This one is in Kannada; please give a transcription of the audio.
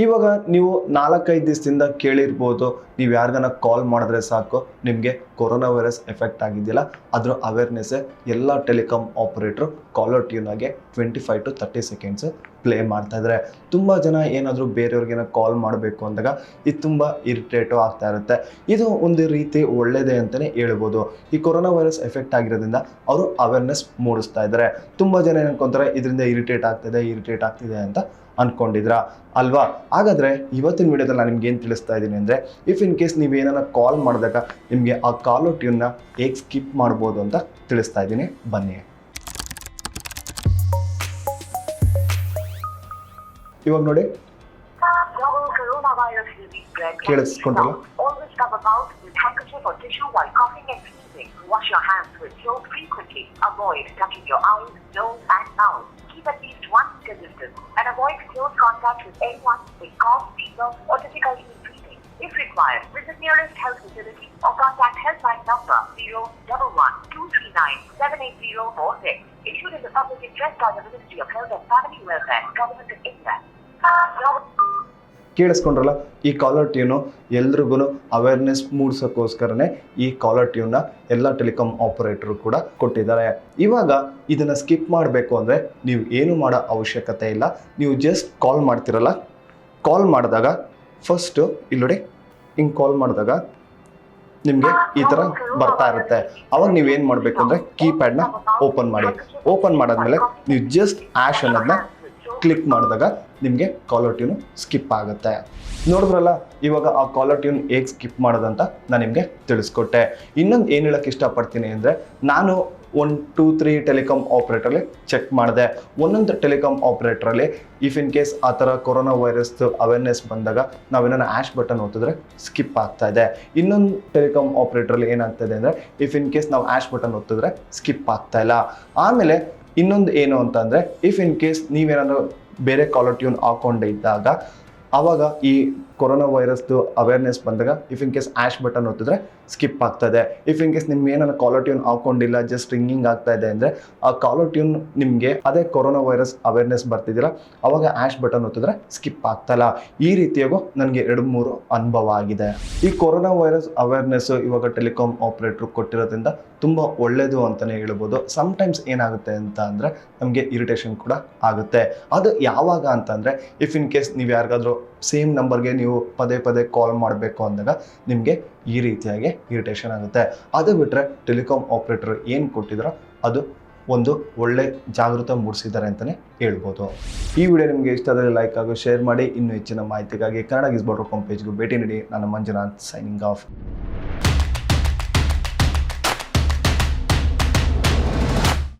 ಇವಾಗ ನೀವು 4-5 ದಿವಸದಿಂದ ಕೇಳಿರ್ಬೋದು, ನೀವು ಯಾರಿಗಾನ ಕಾಲ್ ಮಾಡಿದ್ರೆ ಸಾಕು ನಿಮಗೆ ಕೊರೋನಾ ವೈರಸ್ ಎಫೆಕ್ಟ್ ಆಗಿದೆಯಲ್ಲ, ಅದರ ಅವೇರ್ನೆಸ್ಸೇ ಎಲ್ಲ ಟೆಲಿಕಾಂ ಆಪರೇಟ್ರು ಕಾಲರ್ ಟ್ಯೂನಾಗೆ 25 to 30 ಸೆಕೆಂಡ್ಸ್ ಪ್ಲೇ ಮಾಡ್ತಾ ಇದ್ದಾರೆ. ತುಂಬ ಜನ ಏನಾದರೂ ಬೇರೆಯವ್ರಿಗೇನೋ ಕಾಲ್ ಮಾಡಬೇಕು ಅಂದಾಗ ಇದು ತುಂಬ ಇರಿಟೇಟು ಆಗ್ತಾ ಇರುತ್ತೆ. ಇದು ಒಂದು ರೀತಿ ಒಳ್ಳೆಯದೇ ಅಂತಲೇ ಹೇಳ್ಬೋದು. ಈ ಕೊರೋನಾ ವೈರಸ್ ಎಫೆಕ್ಟ್ ಆಗಿರೋದ್ರಿಂದ ಅವರು ಅವೇರ್ನೆಸ್ ಮೂಡಿಸ್ತಾ ಇದ್ದಾರೆ. ತುಂಬ ಜನ ಏನು ಅನ್ಕೊಂತಾರೆ, ಇದರಿಂದ ಇರಿಟೇಟ್ ಆಗ್ತಿದೆ ಅಂತ ಅನ್ಕೊಂಡಿದ್ರ ಅಲ್ವಾ? ಹಾಗಾದರೆ ಇವತ್ತಿನ ವಿಡಿಯೋದಲ್ಲಿ ನಾನು ನಿಮ್ಗೆ ಏನು ತಿಳಿಸ್ತಾ ಇದ್ದೀನಿ ಅಂದರೆ, ಇಫ್ ಇನ್ ಕೇಸ್ ನೀವೇನಾರ ಕಾಲ್ ಮಾಡಿದಾಗ ನಿಮಗೆ ಆ ಕಾಲರ್ ಟ್ಯೂನ್ನ ಹೇಗೆ ಸ್ಕಿಪ್ ಮಾಡ್ಬೋದು ಅಂತ ತಿಳಿಸ್ತಾ ಇದ್ದೀನಿ, ಬನ್ನಿ. ಇವಾಗ ನೋಡಿ, ಕೇಳಿಸ್ಕೊಂಡ್ರಲ್ಲ? Wash your hands with soap frequently. Avoid touching your eyes, nose and mouth. Keep at least 1 meter distance and avoid close contact with anyone with cough, fever or difficulty in breathing. If required, visit nearest health facility or contact helpline number 011-239-78046. Issued in the public interest by the Ministry of Health and Family Welfare, Government of India. ಕೇಳಿಸ್ಕೊಂಡ್ರಲ್ಲ? ಈ ಕಾಲರ್ ಟ್ಯೂನು ಎಲ್ರಿಗೂ ಅವೇರ್ನೆಸ್ ಮೂಡಿಸೋಕ್ಕೋಸ್ಕರನೇ ಈ ಕಾಲರ್ ಟ್ಯೂನ್ನ ಎಲ್ಲ ಟೆಲಿಕಾಂ ಆಪರೇಟರು ಕೂಡ ಕೊಟ್ಟಿದ್ದಾರೆ. ಇವಾಗ ಇದನ್ನು ಸ್ಕಿಪ್ ಮಾಡಬೇಕು ಅಂದರೆ ನೀವು ಏನು ಮಾಡೋ ಅವಶ್ಯಕತೆ ಇಲ್ಲ. ನೀವು ಜಸ್ಟ್ ಕಾಲ್ ಮಾಡ್ತಿರಲ್ಲ, ಕಾಲ್ ಮಾಡಿದಾಗ ಫಸ್ಟು ಇಲ್ಲಿ ನೋಡಿ, ಹಿಂಗೆ ಕಾಲ್ ಮಾಡಿದಾಗ ನಿಮಗೆ ಈ ಥರ ಬರ್ತಾ ಇರುತ್ತೆ. ಅವಾಗ ನೀವೇನು ಮಾಡಬೇಕು ಅಂದರೆ ಕೀಪ್ಯಾಡ್ನ ಓಪನ್ ಮಾಡಿ. ಓಪನ್ ಮಾಡಾದ್ಮೇಲೆ ನೀವು ಜಸ್ಟ್ ಆ್ಯಶ್ ಅನ್ನೋದನ್ನ ಕ್ಲಿಕ್ ಮಾಡಿದಾಗ ನಿಮಗೆ ಕಾಲರ್ ಟ್ಯೂನು ಸ್ಕಿಪ್ ಆಗುತ್ತೆ. ನೋಡಿದ್ರಲ್ಲ, ಇವಾಗ ಆ ಕಾಲರ್ ಟ್ಯೂನ್ ಹೇಗೆ ಸ್ಕಿಪ್ ಮಾಡೋದಂತ ನಾನು ನಿಮಗೆ ತಿಳಿಸ್ಕೊಟ್ಟೆ. ಇನ್ನೊಂದು ಏನು ಹೇಳೋಕ್ಕೆ ಇಷ್ಟಪಡ್ತೀನಿ ಅಂದರೆ, ನಾನು 1, 2, 3 ಟೆಲಿಕಾಂ ಆಪ್ರೇಟ್ರಲ್ಲಿ ಚೆಕ್ ಮಾಡಿದೆ. ಒಂದೊಂದು ಟೆಲಿಕಾಂ ಆಪ್ರೇಟ್ರಲ್ಲಿ ಇಫ್ ಇನ್ ಕೇಸ್ ಆ ಥರ ಕೊರೋನಾ ವೈರಸ್ದು ಅವೇರ್ನೆಸ್ ಬಂದಾಗ ನಾವೇನೋ ಆ್ಯಶ್ ಬಟನ್ ಒತ್ತಿದ್ರೆ ಸ್ಕಿಪ್ ಆಗ್ತಾ ಇದೆ. ಇನ್ನೊಂದು ಟೆಲಿಕಾಂ ಆಪ್ರೇಟ್ರಲ್ಲಿ ಏನಾಗ್ತಾಯಿದೆ ಅಂದರೆ, ಇಫ್ ಇನ್ ಕೇಸ್ ನಾವು ಆ್ಯಶ್ ಬಟನ್ ಒತ್ತಿದ್ರೆ ಸ್ಕಿಪ್ ಆಗ್ತಾ ಇಲ್ಲ. ಆಮೇಲೆ ಇನ್ನೊಂದು ಏನು ಅಂತಂದರೆ, ಇಫ್ ಇನ್ ಕೇಸ್ ನೀವೇನಾದರೂ ಬೇರೆ ಕಾಲರ್ ಟ್ಯೂನ್ ಹಾಕ್ಕೊಂಡಿದ್ದಾಗ ಆವಾಗ ಈ ಕೊರೋನಾ ವೈರಸ್ದು ಅವೇರ್ನೆಸ್ ಬಂದಾಗ if in case ash button ಒತ್ತಿದ್ರೆ ಸ್ಕಿಪ್ ಆಗ್ತಾಯಿದೆ. ಇಫ್ ಇನ್ ಕೇಸ್ ನಿಮ್ಮ ಏನಾರ ಕಾಲರ್ ಟ್ಯೂನ್ ಹಾಕ್ಕೊಂಡಿಲ್ಲ, ಜಸ್ಟ್ ರಿಂಗಿಂಗ್ ಆಗ್ತಾ ಇದೆ ಅಂದರೆ ಆ ಕಾಲರ್ ಟ್ಯೂನ್ ನಿಮಗೆ ಅದೇ ಕೊರೋನಾ ವೈರಸ್ ಅವೇರ್ನೆಸ್ ಬರ್ತಿದ್ದೀರಾ, ಅವಾಗ ಆ್ಯಶ್ ಬಟನ್ ಒತ್ತಿದ್ರೆ ಸ್ಕಿಪ್ ಆಗ್ತಾಯಿಲ್ಲ. ಈ ರೀತಿಯಾಗೂ ನನಗೆ 2-3 ಅನುಭವ ಆಗಿದೆ. ಈ ಕೊರೋನಾ ವೈರಸ್ ಅವೇರ್ನೆಸ್ಸು ಇವಾಗ ಟೆಲಿಕಾಂ ಆಪ್ರೇಟ್ರು ಕೊಟ್ಟಿರೋದ್ರಿಂದ ತುಂಬ ಒಳ್ಳೆಯದು ಅಂತಲೇ ಹೇಳ್ಬೋದು. ಸಮ್ಟೈಮ್ಸ್ ಏನಾಗುತ್ತೆ ಅಂತ ಅಂದರೆ ನಮಗೆ ಇರಿಟೇಷನ್ ಕೂಡ ಆಗುತ್ತೆ. ಅದು ಯಾವಾಗ ಅಂತಂದರೆ, ಇಫ್ ಇನ್ ಕೇಸ್ ನೀವು ಯಾರಿಗಾದ್ರೂ ಸೇಮ್ ನಂಬರ್ಗೆ ನೀವು ಪದೇ ಕಾಲ್ ಮಾಡಬೇಕು ಅಂದಾಗ ನಿಮಗೆ ಈ ರೀತಿಯಾಗಿ ಇರಿಟೇಷನ್ ಆಗುತ್ತೆ. ಅದು ಬಿಟ್ಟರೆ ಟೆಲಿಕಾಂ ಆಪ್ರೇಟರ್ ಏನು ಕೊಟ್ಟಿದ್ರೋ ಅದು ಒಂದು ಒಳ್ಳೆ ಜಾಗೃತ ಮೂಡಿಸಿದ್ದಾರೆ ಅಂತಲೇ ಹೇಳ್ಬೋದು. ಈ ವಿಡಿಯೋ ನಿಮಗೆ ಇಷ್ಟ ಆದರೆ ಲೈಕ್ ಹಾಗೂ ಶೇರ್ ಮಾಡಿ. ಇನ್ನೂ ಹೆಚ್ಚಿನ ಮಾಹಿತಿಗಾಗಿ ಕನ್ನಡ ಗಿಸ್.com ಪೇಜ್ಗೂ ಭೇಟಿ ನೀಡಿ. ನಾನು ಮಂಜುನಾಥ್, ಸೈನಿಂಗ್ ಆಫ್.